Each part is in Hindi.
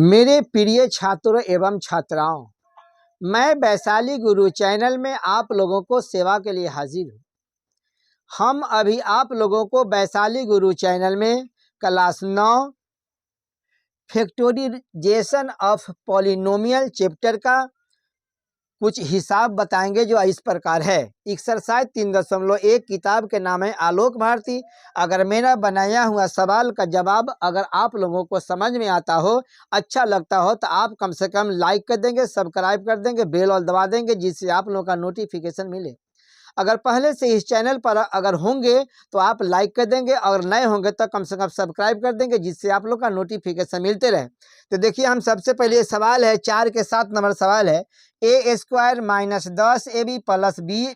मेरे प्रिय छात्रों एवं छात्राओं, मैं वैशाली गुरु चैनल में आप लोगों को सेवा के लिए हाजिर हूँ। हम अभी आप लोगों को वैशाली गुरु चैनल में class 9 factorization of polynomial chapter का कुछ हिसाब बताएंगे जो इस प्रकार है। एक्सरसाइज 3.1 किताब के नाम है आलोक भारती। अगर मेरा बनाया हुआ सवाल का जवाब अगर आप लोगों को समझ में आता हो, अच्छा लगता हो, तो आप कम से कम लाइक कर देंगे, सब्सक्राइब कर देंगे, बेल और दबा देंगे, जिससे आप लोगों का नोटिफिकेशन मिले। अगर पहले से इस चैनल पर अगर होंगे तो आप लाइक कर देंगे, अगर नए होंगे तो कम से कम सब्सक्राइब कर देंगे, जिससे आप लोग का नोटिफिकेशन मिलते रहे। तो देखिए, हम सबसे पहले सवाल है 4 के 7 नंबर सवाल है। A square minus 10 A B plus B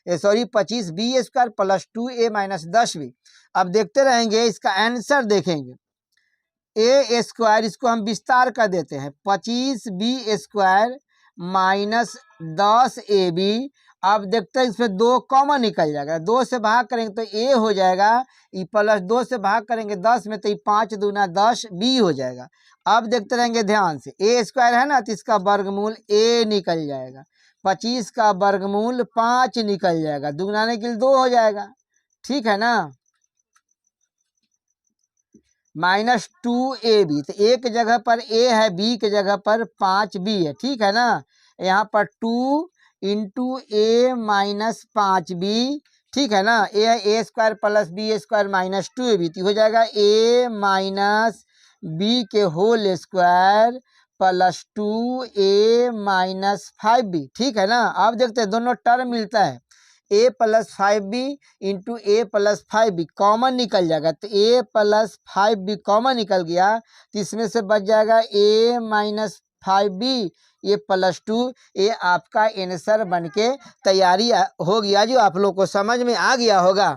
25 B square plus 2 A minus 10 B. अब देखते रहेंगे, इसका आंसर देखेंगे। ए स्क्वायर, इसको हम विस्तार कर देते हैं, 25 B square minus 10 A B. अब देखते हैं, इसमें 2 कॉमन निकल जाएगा, 2 से भाग करेंगे तो ए हो जाएगा, ये प्लस 2 से भाग करेंगे 10 में तो ये 5 दूना 10 बी हो जाएगा। अब देखते रहेंगे ध्यान से, ए स्क्वायर है ना, तो इसका वर्गमूल ए निकल जाएगा, 25 का वर्गमूल 5 निकल जाएगा, दुगनाने के लिए 2 हो जाएगा, ठीक है ना। माइनस 2 ए बी, तो ए की जगह पर ए है, बी की जगह पर 5 बी है, ठीक है ना। यहाँ पर 2 इंटू ए माइनस 5 बी, ठीक है ना। ए है A square plus B square minus 2 A B, तो हो जाएगा ए माइनस बी के whole square plus 2 A minus 5 B, ठीक है ना। अब देखते हैं, दोनों टर्म मिलता है, A plus 5 B into A plus 5 B common निकल जाएगा, तो ए प्लस 5 बी कॉमन निकल गया, तो इसमें से बच जाएगा ए माइनस 5 बी, ये प्लस 2, ये आपका आंसर बन के तैयारी हो गया, जो आप लोग को समझ में आ गया होगा।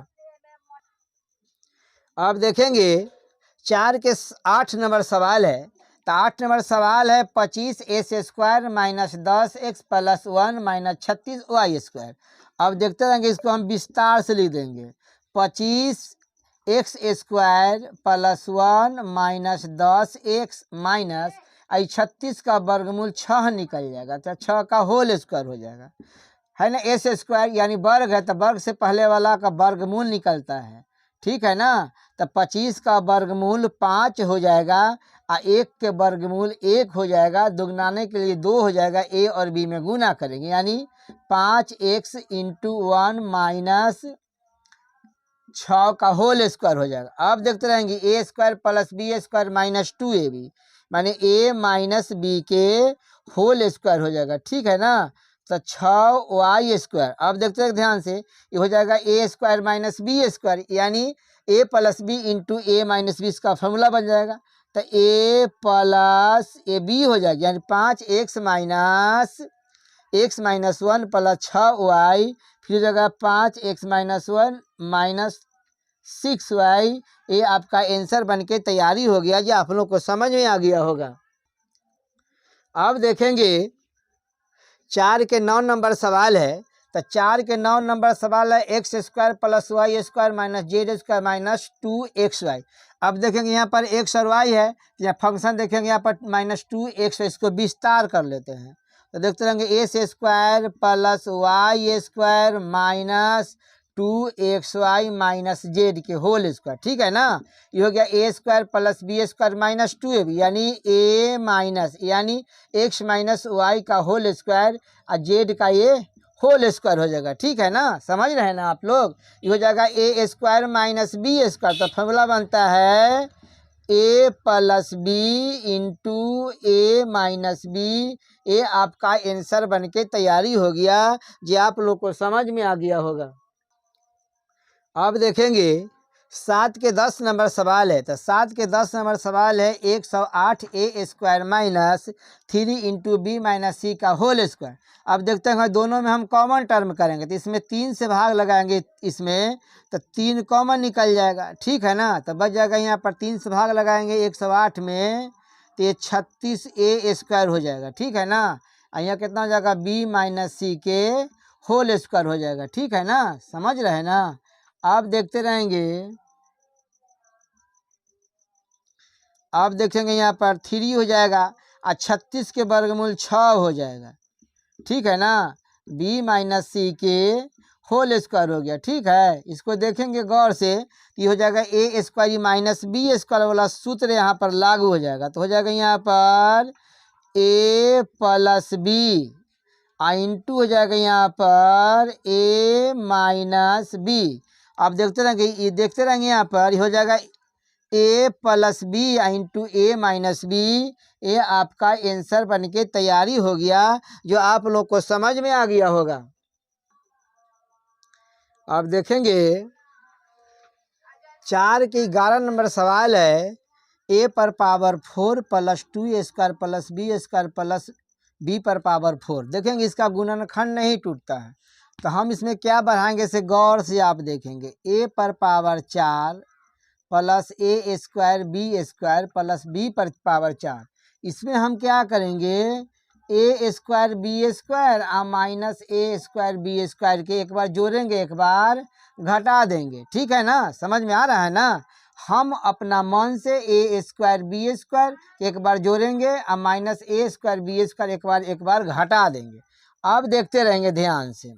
अब देखेंगे 4 के 8 नंबर सवाल है। तो 8 नंबर सवाल है, 25 S square minus 10 X plus 1 minus 36 Y square. अब देखते रहेंगे, इसको हम विस्तार से लिख देंगे, 25 x square plus 1 minus 10 x minus 36 का वर्गमूल 6 निकल जाएगा, तो 6 का होल स्क्वायर हो जाएगा, है ना। एस स्क्वायर यानी वर्ग है, तो वर्ग से पहले वाला का वर्गमूल निकलता है, ठीक है ना। तो 25 का वर्गमूल 5 हो जाएगा, और 1 के वर्गमूल 1 हो जाएगा, दुगनाने के लिए 2 हो जाएगा, ए और बी में गुना करेंगे, यानी 5x इंटू 1 माइनस 6 का होल स्क्वायर हो जाएगा। अब देखते रहेंगे, A square plus B square minus 2 A B, माने ए माइनस बी के होल स्क्वायर हो जाएगा, ठीक है ना। तो 6 वाई स्क्वायर। अब देखते हैं ध्यान से, ये हो जाएगा A square minus B square, यानी A plus B into A minus b, इसका फॉर्मूला बन जाएगा, तो ए प्लस ए बी हो जाएगा, यानी 5x माइनस 1 प्लस 6y, फिर हो जाएगा 5x माइनस 1 माइनस 6y। ये आपका आंसर बन के तैयारी हो गया, जो आप लोग को समझ में आ गया होगा। अब देखेंगे 4 के 9 नंबर सवाल है। तो 4 के 9 नंबर सवाल है, x square plus Y square minus z square minus 2xy। अब देखेंगे यहाँ पर एक्स और वाई है, तो यहाँ फंक्शन देखेंगे, यहाँ पर माइनस 2x, इसको विस्तार कर लेते हैं, तो देखते रहेंगे S square plus Y square minus 2xy minus Z के होल स्क्वायर, ठीक है ना। ये हो गया A square plus B square minus 2ab, यानी ए माइनस, यानी एक्स माइनस वाई का होल स्क्वायर और जेड का ये होल स्क्वायर हो जाएगा, ठीक है ना। समझ रहे हैं ना आप लोग। ये हो जाएगा A square minus B square, तो फॉर्मूला बनता है A plus B into A minus b. ये आपका आंसर बन के तैयारी हो गया, जो आप लोग को समझ में आ गया होगा। अब देखेंगे 7 के 10 नंबर सवाल है। तो 7 के 10 नंबर सवाल है, 108 A square minus 3 into B minus C का होल स्क्वायर। अब देखते हैं, दोनों में हम कॉमन टर्म करेंगे, तो इसमें 3 से भाग लगाएंगे, इसमें तो 3 कॉमन निकल जाएगा, ठीक है ना। तो बच जाएगा, यहाँ पर 3 से भाग लगाएंगे 108 में, तो ये 36 ए स्क्वायर हो जाएगा, ठीक है ना। और यहाँ कितना हो जाएगा, बी माइनस सी के होल स्क्वायर हो जाएगा, ठीक है ना। समझ रहे हैं ना। आप देखते रहेंगे अब देखेंगे यहाँ पर 3 हो जाएगा और 36 के वर्गमूल 6 हो जाएगा, ठीक है ना। b माइनस सी के होल स्क्वायर हो गया, ठीक है। इसको देखेंगे गौर से, ये हो जाएगा A square minus B square वाला सूत्र यहाँ पर लागू हो जाएगा। तो हो जाएगा यहाँ पर a प्लस बी इंटू हो जाएगा यहाँ पर a माइनस बी। आप देखते रहेंगे, ये देखते रहेंगे यहाँ पर हो जाएगा a plus B into a minus b. ये आपका आंसर बन के तैयारी हो गया, जो आप लोग को समझ में आ गया होगा। अब देखेंगे 4 के 11 नंबर सवाल है, a पर power 4 plus 2 square plus B square plus b पर पावर 4। देखेंगे इसका गुणनखंड नहीं टूटता है, तो हम इसमें क्या बढ़ाएंगे इसे गौर से आप देखेंगे। a पर power 4 plus a square B square plus b पर पावर 4, इसमें हम क्या करेंगे a स्क्वायर बी स्क्वायर और minus a square B square के एक बार जोड़ेंगे, एक बार घटा देंगे, ठीक है ना। समझ में आ रहा है ना। हम अपना मन से a स्क्वायर बी स्क्वायर एक बार जोड़ेंगे और minus a square B square एक बार घटा देंगे। अब देखते रहेंगे ध्यान से।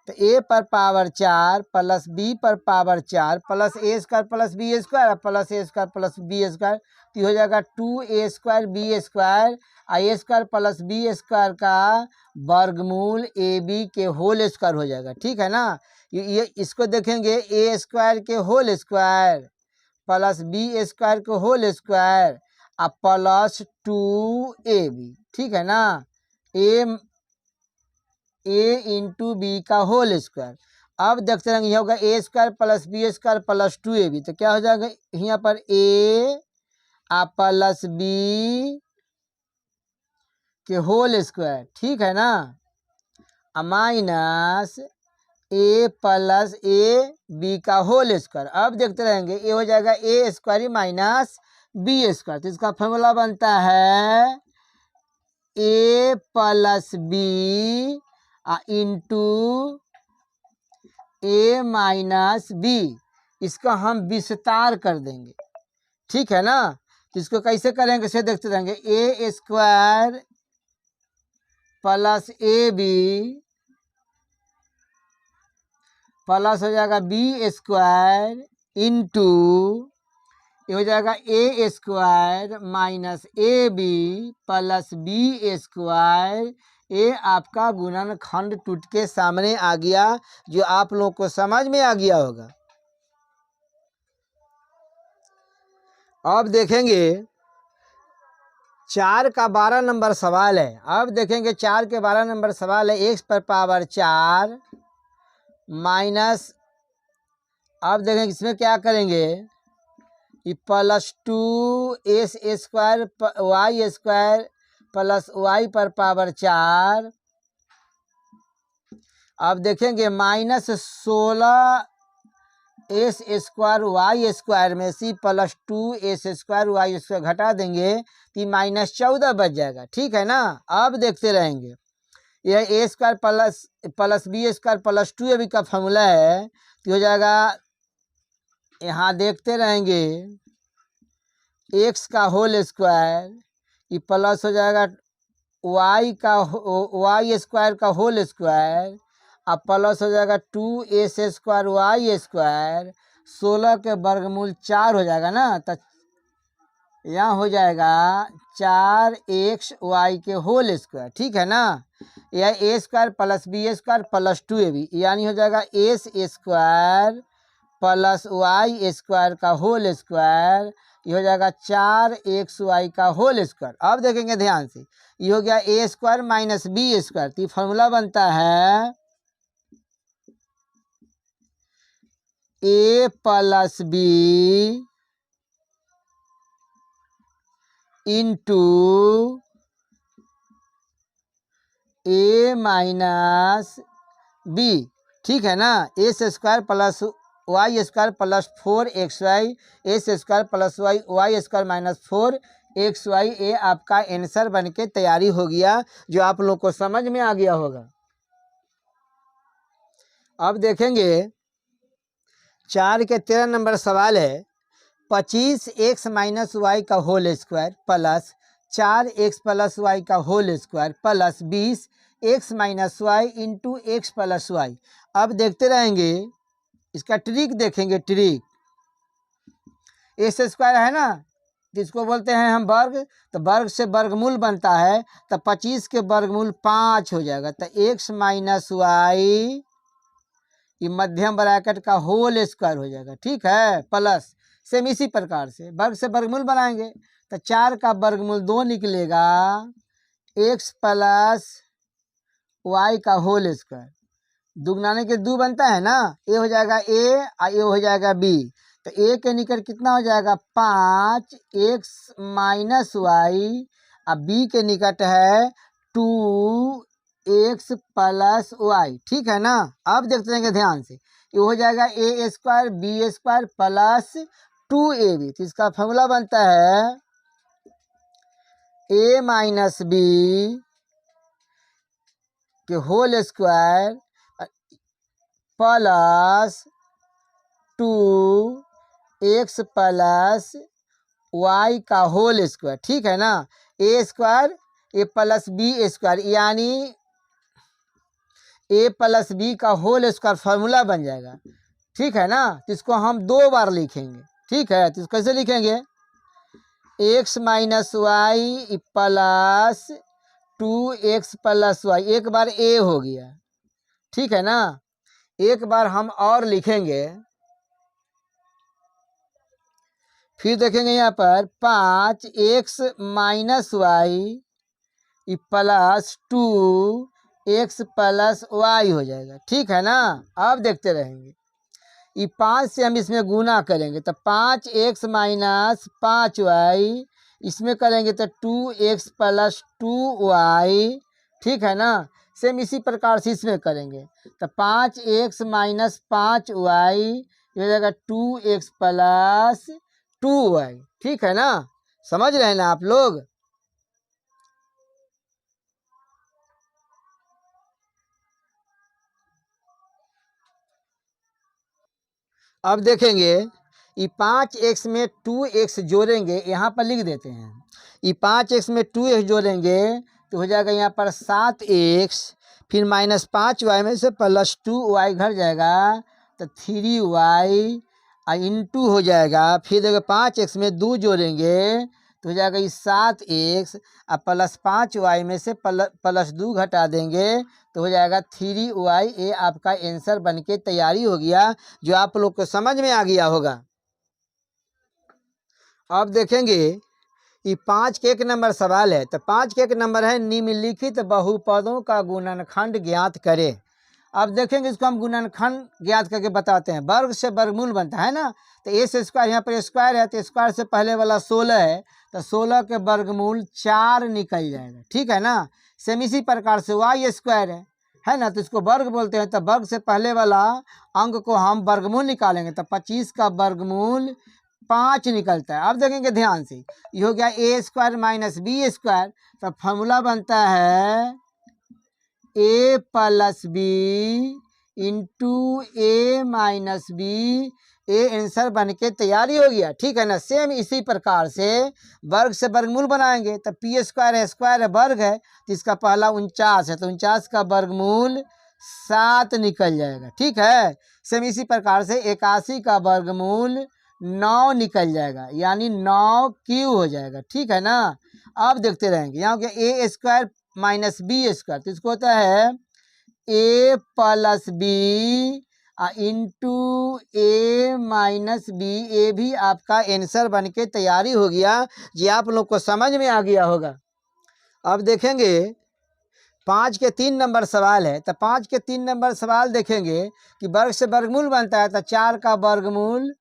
तो a पर पावर 4 प्लस b पर power 4 plus a square plus B square plus a square plus B square, तो हो जाएगा 2a square B square a square plus B square का वर्गमूल ए बी के होल स्क्वायर हो जाएगा, ठीक है ना। ये इसको देखेंगे a स्क्वायर के whole square plus B square के होल स्क्वायर और प्लस 2ab, ठीक है ना। a इंटू बी का होल स्क्वायर। अब देखते रहेंगे यह होगा a square plus B square plus 2ab, तो क्या हो जाएगा यहाँ पर a प्लस बी के होल स्क्वायर, ठीक है ना, minus a plus a b का होल स्क्वायर। अब देखते रहेंगे ये हो जाएगा a square minus B square, तो इसका फॉर्मूला बनता है a plus B into a minus b. इसका हम विस्तार कर देंगे, ठीक है ना। तो इसको कैसे करेंगे से देखते रहेंगे। a square plus a B plus हो जाएगा बी स्क्वायर इंटू ये हो जाएगा a square minus a B plus B square. ये आपका गुणनखंड टूट के सामने आ गया, जो आप लोग को समझ में आ गया होगा। अब देखेंगे 4 का 12 नंबर सवाल है। अब देखेंगे 4 के 12 नंबर सवाल है, x पर पावर 4 माइनस, अब देखेंगे इसमें क्या करेंगे plus 2 square Y square plus Y पर पावर 4। अब देखेंगे minus 16 S square Y square में सी प्लस 2 स्क्वायर वाई स्क्वायर घटा देंगे तो माइनस 14 बच जाएगा, ठीक है ना। अब देखते रहेंगे यह A square plus B square plus 2ab का फॉर्मूला है, तो हो जाएगा यहाँ देखते रहेंगे x का होल स्क्वायर ये प्लस हो जाएगा वाई स्क्वायर का होल स्क्वायर अब प्लस हो जाएगा 2s स्क्वायर वाई स्क्वायर 16 के वर्गमूल 4 हो जाएगा ना। तो यहाँ हो जाएगा 4xy के होल स्क्वायर, ठीक है ना। यह a square plus B square plus 2ab यानी हो जाएगा s square plus Y square का होल स्क्वायर। ये हो जाएगा 4xy का होल स्क्वायर। अब देखेंगे ध्यान से, ये हो गया a square minus B square, तो फॉर्मूला बनता है a plus B into a minus b, ठीक है ना। S square plus Y square plus 4xy s square plus Y square minus 4xy। ये आपका आंसर बन के तैयारी हो गया, जो आप लोग को समझ में आ गया होगा। अब देखेंगे 4 के 13 नंबर सवाल है, 25x माइनस वाई का whole square plus 4x plus Y का whole square plus 20x minus Y into X plus Y. अब देखते रहेंगे, इसका ट्रिक देखेंगे। ट्रिक एक्स स्क्वायर है ना, जिसको बोलते हैं हम वर्ग, तो वर्ग से वर्गमूल बनता है, तो 25 के वर्गमूल 5 हो जाएगा। तो एक्स माइनस वाई ये मध्यम ब्रैकेट का होल स्क्वायर हो जाएगा। ठीक है, प्लस सेम इसी प्रकार से वर्ग से वर्गमूल बनाएंगे, तो 4 का वर्गमूल 2 निकलेगा, एक्स प्लस वाई का होल स्क्वायर। दुगनाने के 2 बनता है ना, ए हो जाएगा ए और ए हो जाएगा बी। तो ए के निकट कितना हो जाएगा 5 एक्स माइनस वाई, और बी के निकट है 2 एक्स प्लस वाई। ठीक है ना। अब देखते रहेंगे ध्यान से, ये हो जाएगा A square B square plus 2ab। तो इसका फॉर्मूला बनता है ए माइनस बी के whole square plus 2x plus Y का होल स्क्वायर। ठीक है ना। A square A plus B square, यानी ए प्लस बी का होल स्क्वायर फार्मूला बन जाएगा। ठीक है ना। तो इसको हम 2 बार लिखेंगे। ठीक है, तो कैसे लिखेंगे, x minus y plus 2x plus y. एक बार ए हो गया। ठीक है ना। एक बार हम और लिखेंगे, फिर देखेंगे यहाँ पर 5x minus y plus 2x plus y हो जाएगा। ठीक है ना। अब देखते रहेंगे, ये 5 से हम इसमें गुना करेंगे, तो 5x माइनस 5y, इसमें करेंगे तो 2x प्लस 2y। ठीक है ना। सेम इसी प्रकार से इसमें करेंगे, तो 5x माइनस 5y हो जाएगा 2x प्लस 2y। ठीक है ना। समझ रहे हैं ना आप लोग। अब देखेंगे, ये 5x में 2x जोड़ेंगे, यहाँ पर लिख देते हैं। ये 5x में 2x जोड़ेंगे तो हो जाएगा यहाँ पर 7x, फिर माइनस 5y में से प्लस 2y घट जाएगा, तो 3y इंटू हो जाएगा। फिर देखो 5x में 2 जोड़ेंगे तो हो जाएगा ये 7x, और प्लस 5y में से प्लस 2 घटा देंगे तो हो जाएगा 3y। ये आपका आंसर बन के तैयारी हो गया, जो आप लोग को समझ में आ गया होगा। अब देखेंगे, ये 5 के 1 नंबर सवाल है। तो 5 के 1 नंबर है, निम्नलिखित बहुपदों का गुणनखंड ज्ञात करें। अब देखेंगे, इसको हम गुणनखंड ज्ञात करके बताते हैं। वर्ग से वर्गमूल बनता है ना, तो ए से स्क्वायर, यहाँ पर स्क्वायर है तो स्क्वायर से पहले वाला 16 है, तो 16 के वर्गमूल 4 निकल जाएगा। ठीक है ना। सेम इसी प्रकार से वाई स्क्वायर है ना, तो इसको वर्ग बोलते हैं, तो वर्ग से पहले वाला अंक को हम वर्गमूल निकालेंगे, तो 25 का वर्गमूल 5 निकलता है। अब देखेंगे ध्यान से, ये हो गया A square minus B square, तो फॉर्मूला बनता है A plus B into A minus B. ए आंसर बन के तैयारी हो गया। ठीक है ना। सेम इसी प्रकार से वर्ग से वर्गमूल बनाएंगे, तो पी स्क्वायर है, स्क्वायर है, वर्ग है, तो इसका पहला 49 है, तो 49 का वर्गमूल 7 निकल जाएगा। ठीक है। सेम इसी प्रकार से 81 का वर्गमूल 9 निकल जाएगा, यानी 9 क्यू हो जाएगा। ठीक है ना। अब देखते रहेंगे, यहाँ हो गया A square minus B square, तो इसको होता है A plus B into A minus B. ए भी आपका आंसर बन के तैयारी हो गया, ये आप लोग को समझ में आ गया होगा। अब देखेंगे, 5 के 3 नंबर सवाल है। तो 5 के 3 नंबर सवाल देखेंगे कि वर्ग से वर्गमूल बनता है, तो 4 का वर्गमूल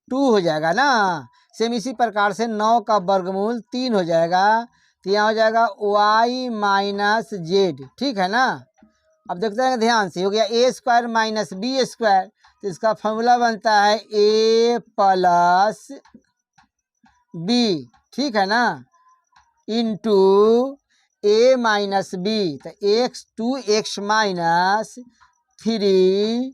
2 हो जाएगा ना। सेम इसी प्रकार से 9 का वर्गमूल 3 हो जाएगा, तो यहाँ हो जाएगा y माइनस जेड। ठीक है ना। अब देखते हैं ध्यान से, हो गया A square minus B square, तो इसका फॉर्मूला बनता है ए प्लस बी। ठीक है ना। इंटू ए माइनस बी, तो x minus 3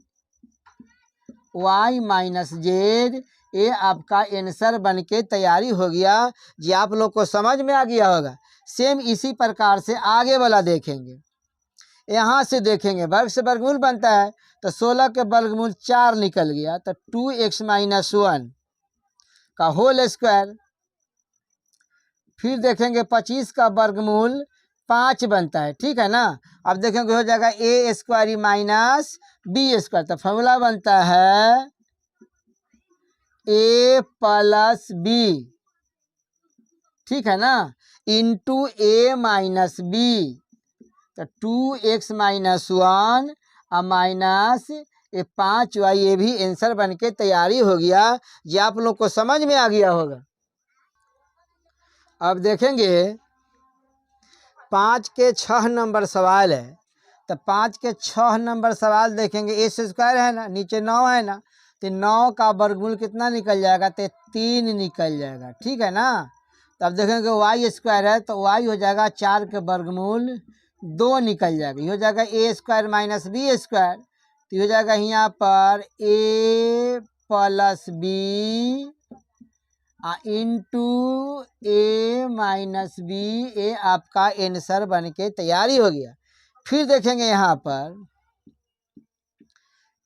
y minus Z ये आपका आंसर बन के तैयारी हो गया। जी आप लोग को समझ में आ गया होगा। सेम इसी प्रकार से आगे वाला देखेंगे। यहाँ से देखेंगे वर्ग से वर्गमूल बनता है तो 16 के वर्गमूल 4 निकल गया तो 2x - 1 का होल स्क्वायर। फिर देखेंगे 25 का वर्गमूल 5 बनता है, ठीक है ना। अब देखेंगे हो जाएगा a square minus B square, तो फॉर्मूला बनता है a प्लस बी, ठीक है ना, इंटू a माइनस बी, तो 2x - 1 माइनस ये 5y, ये भी आंसर बन के तैयारी हो गया। ये आप लोग को समझ में आ गया होगा। अब देखेंगे 5 के 6 नंबर सवाल है, तो 5 के 6 नंबर सवाल देखेंगे। ए स्क्वायर है ना, नीचे 9 है ना, तो 9 का वर्गमूल कितना निकल जाएगा, तो 3 निकल जाएगा, ठीक है ना। तब देखेंगे वाई स्क्वायर है तो वाई हो जाएगा 4 के वर्गमूल 2 निकल जाएगा, ये हो जाएगा A square minus B square, तो हो जाएगा यहाँ पर ए plus B into A minus B, ए आपका आंसर बन के तैयारी हो गया। फिर देखेंगे यहाँ पर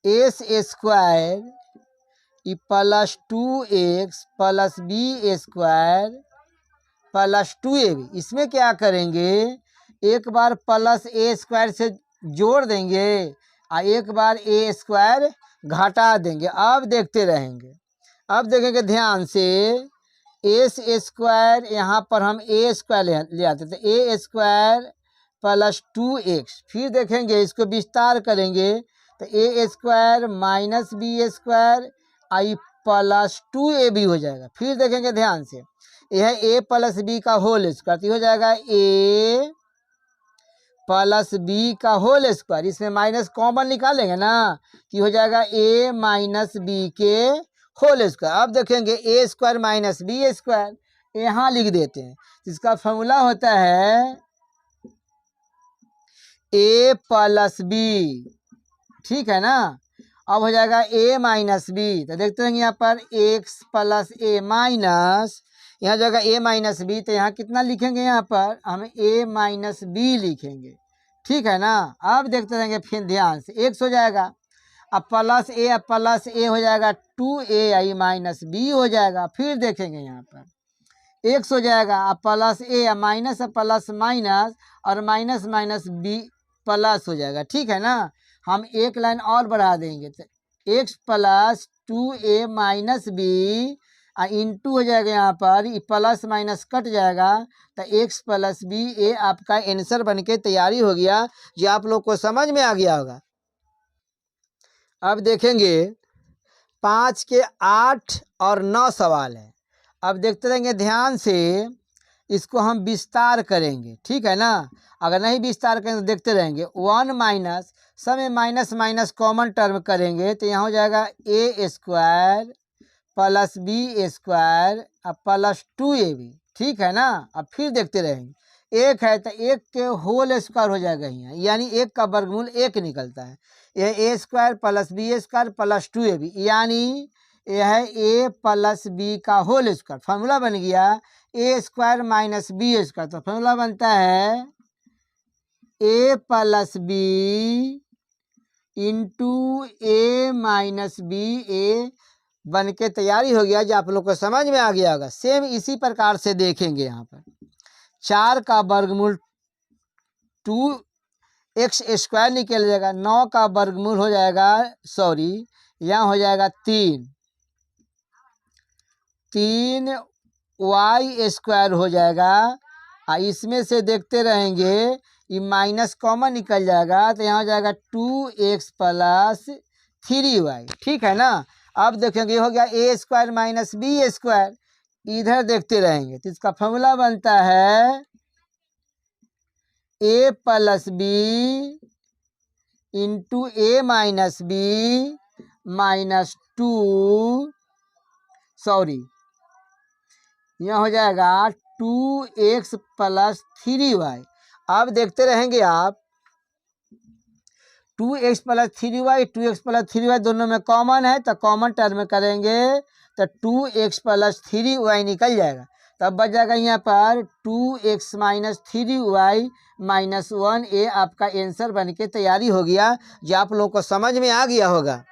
s square plus 2x plus B square plus 2ab, इसमें क्या करेंगे, एक बार प्लस ए स्क्वायर से जोड़ देंगे और एक बार ए स्क्वायर घटा देंगे। अब देखते रहेंगे। अब देखेंगे ध्यान से, एस स्क्वायर यहाँ पर हम ए स्क्वायर ले आते थे, ए स्क्वायर प्लस 2x, फिर देखेंगे इसको विस्तार करेंगे तो ए स्क्वायर माइनस बी स्क्वायर आई प्लस 2ab हो जाएगा। फिर देखेंगे ध्यान से, यह ए प्लस बी का होल स्क्वायर, तो हो जाएगा ए प्लस बी का होल स्क्वायर, इसमें माइनस कॉमन निकालेंगे ना, कि हो जाएगा ए माइनस बी के होल स्क्वायर। अब देखेंगे ए स्क्वायर माइनस बी स्क्वायर यहाँ लिख देते हैं, इसका फॉर्मूला होता है ए प्लस बी, ठीक है ना। अब हो जाएगा ए माइनस बी, तो देखते हैं यहाँ पर एक्स प्लस ए माइनस, यहाँ जगह ए माइनस बी, तो यहाँ कितना लिखेंगे, यहाँ पर हम ए माइनस बी लिखेंगे, ठीक है ना। अब देखते रहेंगे फिर ध्यान से, एक्स हो जाएगा, अब प्लस ए हो जाएगा 2ai माइनस बी हो जाएगा। फिर देखेंगे यहाँ पर एक्स हो जाएगा, अब प्लस ए माइनस प्लस माइनस और माइनस माइनस बी प्लस हो जाएगा, ठीक है ना। हम एक लाइन और बढ़ा देंगे तो x plus 2a minus b into हो जाएगा, यहाँ पर प्लस माइनस कट जाएगा तो एक्स प्लस बी, ए आपका आंसर बन के तैयारी हो गया। ये आप लोग को समझ में आ गया होगा। अब देखेंगे 5 के 8 और 9 सवाल है। अब देखते रहेंगे ध्यान से, इसको हम विस्तार करेंगे, ठीक है ना। अगर नहीं विस्तार करेंगे तो देखते रहेंगे 1 माइनस, सब में माइनस माइनस कॉमन टर्म करेंगे तो यहाँ हो जाएगा A square plus B square plus 2ab, ठीक है ना। अब फिर देखते रहेंगे, एक है तो एक के होल स्क्वायर हो जाएगा यहाँ, यानी एक का वर्गमूल 1 निकलता है। यह A square plus B square plus 2ab, यानी यह है ए प्लस बी का होल स्क्वायर। फॉर्मूला बन गया A square minus B square, तो फॉर्मूला बनता है A plus B into A minus B, ए बन के तैयारी हो गया। जो आप लोग को समझ में आ गया होगा। सेम इसी प्रकार से देखेंगे यहाँ पर 4 का वर्गमूल 2x स्क्वायर निकल जाएगा, 9 का वर्गमूल हो जाएगा, सॉरी यहाँ हो जाएगा 3y स्क्वायर हो जाएगा। इसमें से देखते रहेंगे ये माइनस कॉमन निकल जाएगा तो यहाँ हो जाएगा 2x प्लस 3y, ठीक है ना। अब देखेंगे ये हो गया A square minus B square, इधर देखते रहेंगे तो इसका फॉर्मूला बनता है A plus B into A minus B minus 2, sorry यहाँ हो जाएगा 2x प्लस 3y। अब देखते रहेंगे आप 2x plus 3y, 2x plus 3y दोनों में कॉमन है तो कॉमन टर्म करेंगे तो 2x प्लस 3y निकल जाएगा। तब बच जाएगा यहाँ पर 2x माइनस 3y माइनस 1। ये आपका आंसर बन के तैयारी हो गया, जो आप लोगों को समझ में आ गया होगा।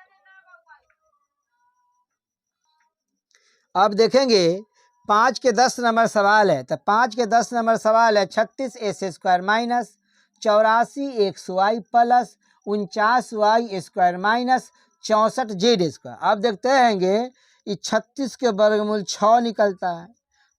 अब देखेंगे 5 के 10 नंबर सवाल है। तो 5 के 10 नंबर सवाल है 36x² minus 84xy plus 49y² minus 64z²। अब देखते रहेंगे ये 36 के वर्गमूल 6 निकलता है,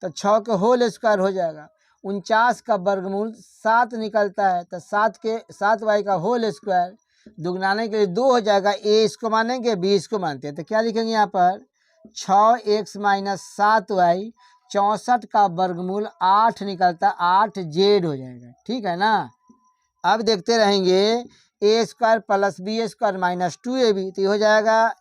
तो 6 के होल स्क्वायर हो जाएगा। 49 का वर्गमूल 7 निकलता है, तो 7y का होल स्क्वायर। दुगनाने के लिए 2 हो जाएगा। ए इसको मानेंगे, बी इसको मानते हैं, तो क्या लिखेंगे यहाँ पर 6x माइनस 7y। 64 का वर्गमूल 8 निकलता, 8z हो जाएगा। ठीक है ना। अब देखते रहेंगे a² plus b² minus 2ab, तो ये हो जाएगा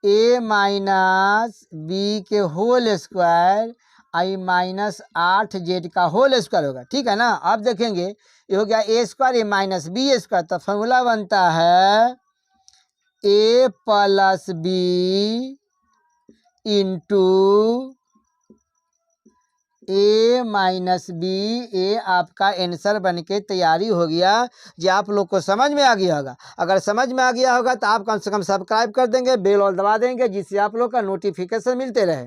a माइनस बी के होल स्क्वायर आई माइनस 8z का होल स्क्वायर होगा। ठीक है ना। अब देखेंगे ये हो गया a² a माइनस b², तो फॉर्मूला बनता है a plus B into a minus b. ये आपका आंसर बन के तैयारी हो गया, जो आप लोग को समझ में आ गया होगा। अगर समझ में आ गया होगा तो आप कम से कम सब्सक्राइब कर देंगे, बेल और दबा देंगे, जिससे आप लोग का नोटिफिकेशन मिलते रहे।